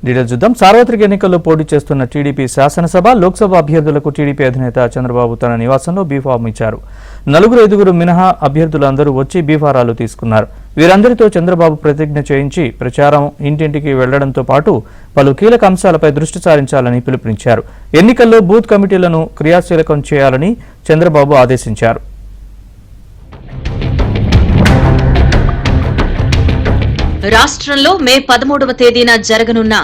Details చూద్దాం. సార్వత్రిక ఎన్నికల్లో పోటీ చేస్తున్న టీడీపీ శాసనసభ, లోక్సభ అభ్యర్థులకు టీడీపీ అధినేత చంద్రబాబు తన నివాసంలో బీఫామ్ ఇచ్చారు. 4-5 మినహా అభ్యర్థులందరూ వచ్చి బీఫారాలు తీసుకున్నారు. వీరందరితో చంద్రబాబు ప్రతిజ్ఞ చేయించి ప్రచారం ఇంటింటికి వెళ్లడంతో పాటు పలు కీలక అంశాలపై దృష్టి సారించాలని పిలుపునిచ్చారు. ఎన్నికల్లో బూత్ కమిటీలను క్రియాశీలకం చేయాలని చంద్రబాబు ఆదేశించారు. రాష్ట్రంలో మే 13వ తేదీన జరగనున్న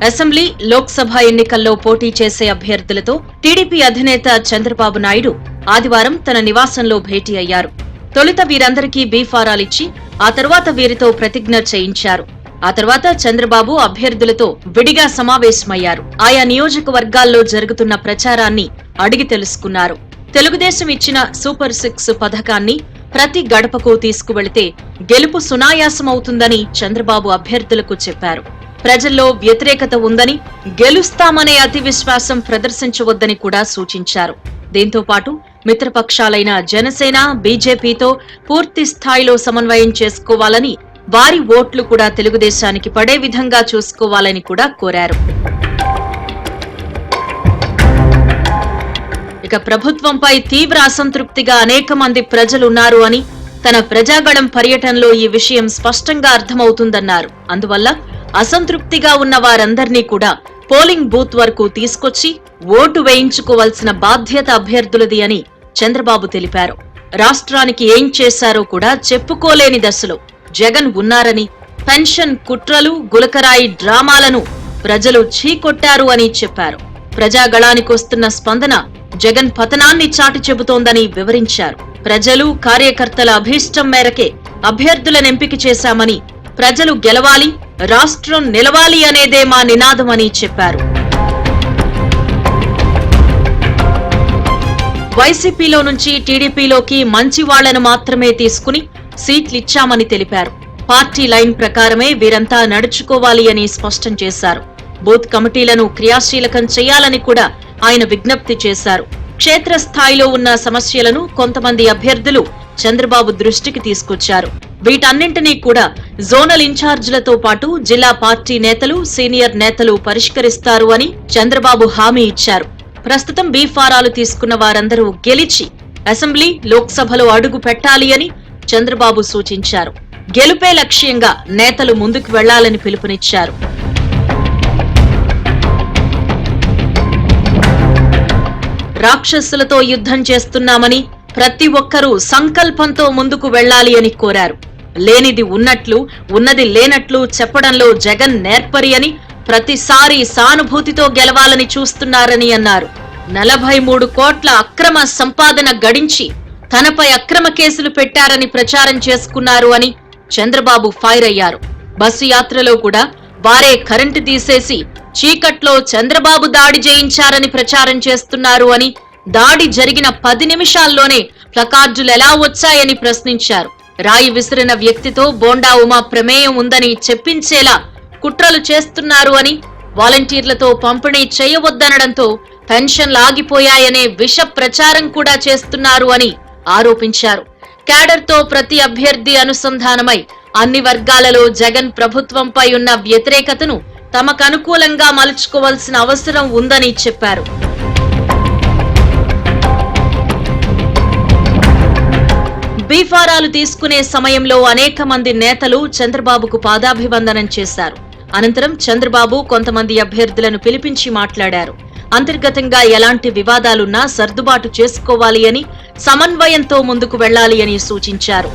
అసెంబ్లీ, లోక్సభ ఎన్నికల్లో పోటీ చేసే అభ్యర్థులతో టీడీపీ అధినేత చంద్రబాబు నాయుడు ఆదివారం తన నివాసంలో భేటీ అయ్యారు. తొలుత వీరందరికీ బీఫారాలిచ్చి ఆ తర్వాత వీరితో ప్రతిజ్ఞ చేయించారు. ఆ తర్వాత చంద్రబాబు అభ్యర్థులతో విడిగా సమావేశమయ్యారు. ఆయా నియోజకవర్గాల్లో జరుగుతున్న ప్రచారాన్ని అడిగి తెలుసుకున్నారు. తెలుగుదేశం ఇచ్చిన సూపర్ 6 పథకాన్ని ప్రతి గడపకు తీసుకువెళితే గెలుపు సునాయాసమవుతుందని చంద్రబాబు అభ్యర్థులకు చెప్పారు. ప్రజల్లో వ్యతిరేకత ఉందని, గెలుస్తామనే అతి విశ్వాసం ప్రదర్శించవద్దని కూడా సూచించారు. దీంతో పాటు మిత్రపక్షాలైన జనసేన, బీజేపీతో పూర్తి స్థాయిలో సమన్వయం చేసుకోవాలని, వారి ఓట్లు కూడా తెలుగుదేశానికి పడే విధంగా చూసుకోవాలని కూడా కోరారు. ఇక ప్రభుత్వంపై తీవ్ర అసంతృప్తిగా అనేక మంది ప్రజలున్నారు అని, తన ప్రజాగళం పర్యటనలో ఈ విషయం స్పష్టంగా అర్థమవుతుందన్నారు. అందువల్ల అసంతృప్తిగా ఉన్న వారందర్నీ కూడా పోలింగ్ బూత్ వరకు తీసుకొచ్చి ఓటు వేయించుకోవాల్సిన బాధ్యత అభ్యర్థులది అని చంద్రబాబు తెలిపారు. రాష్ట్రానికి ఏం చేశారో కూడా చెప్పుకోలేని దశలో జగన్ ఉన్నారని, పెన్షన్ కుట్రలు, గులకరాయి డ్రామాలను ప్రజలు చీకొట్టారు అని చెప్పారు. ప్రజాగళానికొస్తున్న స్పందన జగన్ పతనాన్ని చాటి చెబుతోందని వివరించారు. ప్రజలు, కార్యకర్తల అభీష్టం మేరకే అభ్యర్థులను ఎంపిక చేశామని, ప్రజలు గెలవాలి, రాష్ట్రం నిలవాలి అనేదే మా నినాదమని చెప్పారు. వైసీపీలో నుంచి టీడీపీలోకి మంచి వాళ్లను మాత్రమే తీసుకుని సీట్లిచ్చామని తెలిపారు. పార్టీ లైన్ ప్రకారమే వీరంతా నడుచుకోవాలి అని స్పష్టం చేశారు. బూత్ కమిటీలను క్రియాశీలకం చేయాలని కూడా ఆయన విజ్ఞప్తి చేశారు. క్షేత్రస్థాయిలో ఉన్న సమస్యలను కొంతమంది అభ్యర్థులు చంద్రబాబు దృష్టికి తీసుకొచ్చారు. వీటన్నింటినీ కూడా జోనల్ ఇన్ఛార్జీలతో పాటు జిల్లా పార్టీ నేతలు, సీనియర్ నేతలు పరిష్కరిస్తారు అని చంద్రబాబు హామీ ఇచ్చారు. ప్రస్తుతం బీఫారాలు తీసుకున్న వారందరూ గెలిచి అసెంబ్లీ, లోక్సభలో అడుగు పెట్టాలి అని చంద్రబాబు సూచించారు. గెలుపే లక్ష్యంగా నేతలు ముందుకు వెళ్లాలని పిలుపునిచ్చారు. రాక్షసులతో యుద్ధం చేస్తున్నామని, ప్రతి ఒక్కరూ సంకల్పంతో ముందుకు వెళ్లాలి అని కోరారు. లేనిది ఉన్నట్లు, ఉన్నది లేనట్లు చెప్పడంలో జగన్ నేర్పరి అని, ప్రతిసారి సానుభూతితో గెలవాలని చూస్తున్నారని అన్నారు. 43 కోట్ల అక్రమ సంపాదన గడించి తనపై అక్రమ కేసులు పెట్టారని ప్రచారం చేసుకున్నారు అని చంద్రబాబు ఫైర్ అయ్యారు. బస్సు యాత్రలో కూడా వారే కరెంటు తీసేసి చీకట్లో చంద్రబాబు దాడి చేయించారని ప్రచారం చేస్తున్నారు అని, దాడి జరిగిన 10 నిమిషాల్లోనే ప్లకార్డులు ఎలా వచ్చాయని ప్రశ్నించారు. రాయి విసిరిన వ్యక్తితో బోండా ఉమా ప్రమేయం ఉందని చెప్పించేలా కుట్రలు చేస్తున్నారు అని, వాలంటీర్లతో పంపిణీ చేయవద్దనడంతో పెన్షన్లు ఆగిపోయాయనే విష ప్రచారం కూడా చేస్తున్నారు అని ఆరోపించారు. క్యాడర్తో ప్రతి అభ్యర్థి అనుసంధానమై అన్ని వర్గాలలో జగన్ ప్రభుత్వంపై ఉన్న వ్యతిరేకతను తమకు అనుకూలంగా మలుచుకోవాల్సిన అవసరం ఉందని చెప్పారు. బీఫారాలు తీసుకునే సమయంలో అనేక మంది నేతలు చంద్రబాబుకు పాదాభివందనం చేశారు. అనంతరం చంద్రబాబు కొంతమంది అభ్యర్థులను పిలిపించి మాట్లాడారు. అంతర్గతంగా ఎలాంటి వివాదాలున్నా సర్దుబాటు చేసుకోవాలి అని, సమన్వయంతో ముందుకు వెళ్లాలి అని సూచించారు.